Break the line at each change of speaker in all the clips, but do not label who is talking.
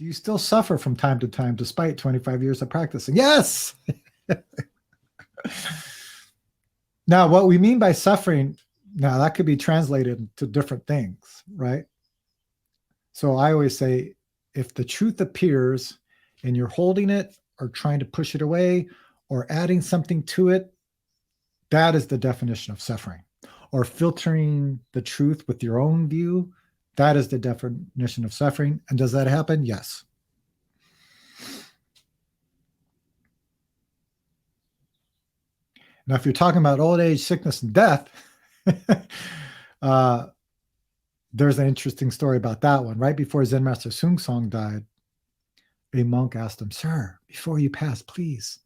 Do you still suffer from time to time despite 25 years of practicing? Yes. Now, what we mean by suffering, now that could be translated to different things, right? So I always say, if the truth appears and you're holding it or trying to push it away or adding something to it, that is the definition of suffering. Or filtering the truth with your own view, that is the definition of suffering. And does that happen? Yes. Now, if you're talking about old age, sickness, and death, there's an interesting story about that one. Right before Zen Master Sung Song died, a monk asked him, "Sir, before you pass, please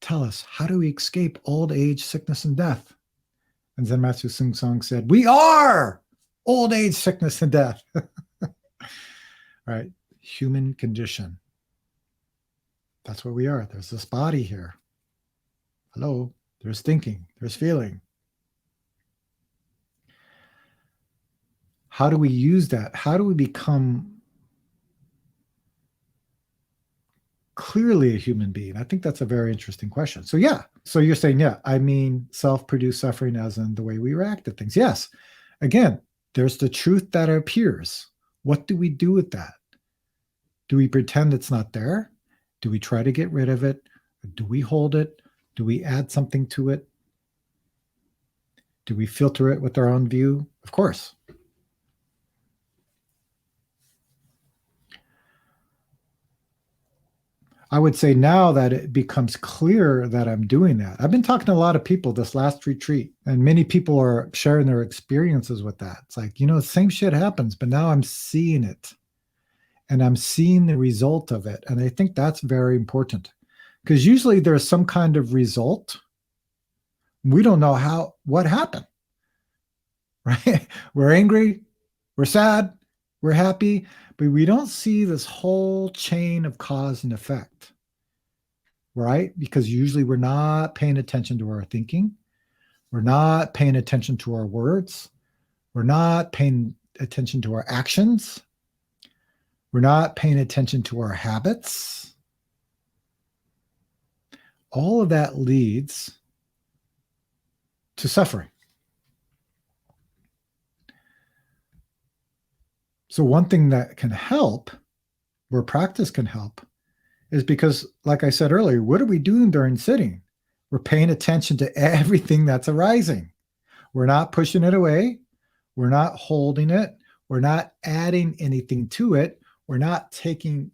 tell us, how do we escape old age, sickness, and death?" And Zen Master Sung Song said, "We are old age, sickness, and death." Right? Human condition. That's what we are. There's this body here. Hello. There's thinking. There's feeling. How do we use that? How do we become clearly a human being? I think that's a very interesting question. So yeah. So you're saying, yeah, I mean self-produced suffering as in the way we react to things. Yes. Again, there's the truth that appears. What do we do with that? Do we pretend it's not there? Do we try to get rid of it? Do we hold it? Do we add something to it? Do we filter it with our own view? Of course. I would say now that it becomes clear that I'm doing that. I've been talking to a lot of people this last retreat, and many people are sharing their experiences with that. It's like, the same shit happens, but now I'm seeing it and I'm seeing the result of it. And I think that's very important, because usually there's some kind of result. We don't know what happened, right? We're angry, we're sad, we're happy, but we don't see this whole chain of cause and effect, right? Because usually we're not paying attention to our thinking. We're not paying attention to our words. We're not paying attention to our actions. We're not paying attention to our habits. All of that leads to suffering. So one thing that can help, where practice can help, is because, like I said earlier, what are we doing during sitting? We're paying attention to everything that's arising. We're not pushing it away. We're not holding it. We're not adding anything to it. We're not taking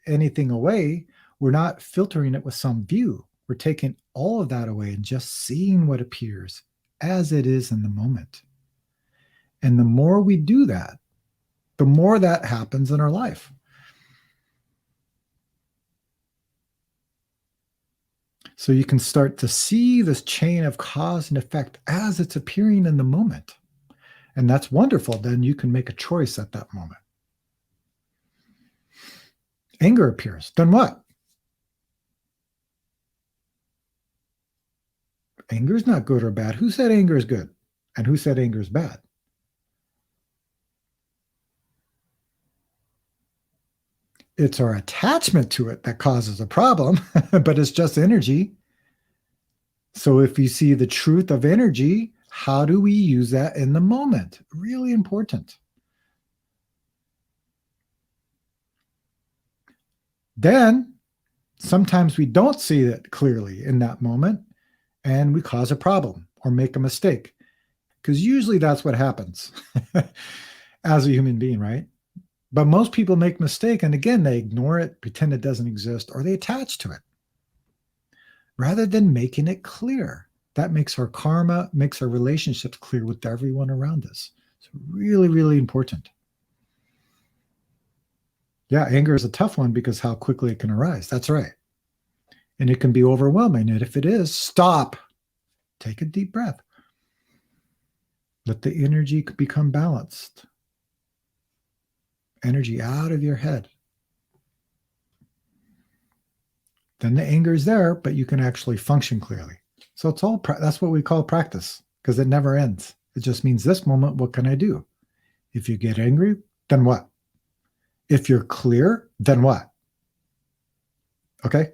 anything away. We're not filtering it with some view. We're taking all of that away and just seeing what appears as it is in the moment. And the more we do that, the more that happens in our life. So you can start to see this chain of cause and effect as it's appearing in the moment. And that's wonderful. Then you can make a choice at that moment. Anger appears. Then what? Anger is not good or bad. Who said anger is good? And who said anger is bad? It's our attachment to it that causes a problem, but it's just energy. So if you see the truth of energy, how do we use that in the moment? Really important. Then sometimes we don't see it clearly in that moment, and we cause a problem or make a mistake, because usually that's what happens as a human being, right? But most people make mistake, and again, they ignore it, pretend it doesn't exist, or they attach to it rather than making it clear. That makes our karma, makes our relationships clear with everyone around us. It's really, really important. Yeah, anger is a tough one because how quickly it can arise. That's right. And it can be overwhelming. And if it is, stop. Take a deep breath. Let the energy become balanced. Energy out of your head. Then the anger is there, but you can actually function clearly. So it's all that's what we call practice, because it never ends. It just means this moment, what can I do? If you get angry, then what? If you're clear, then what? Okay.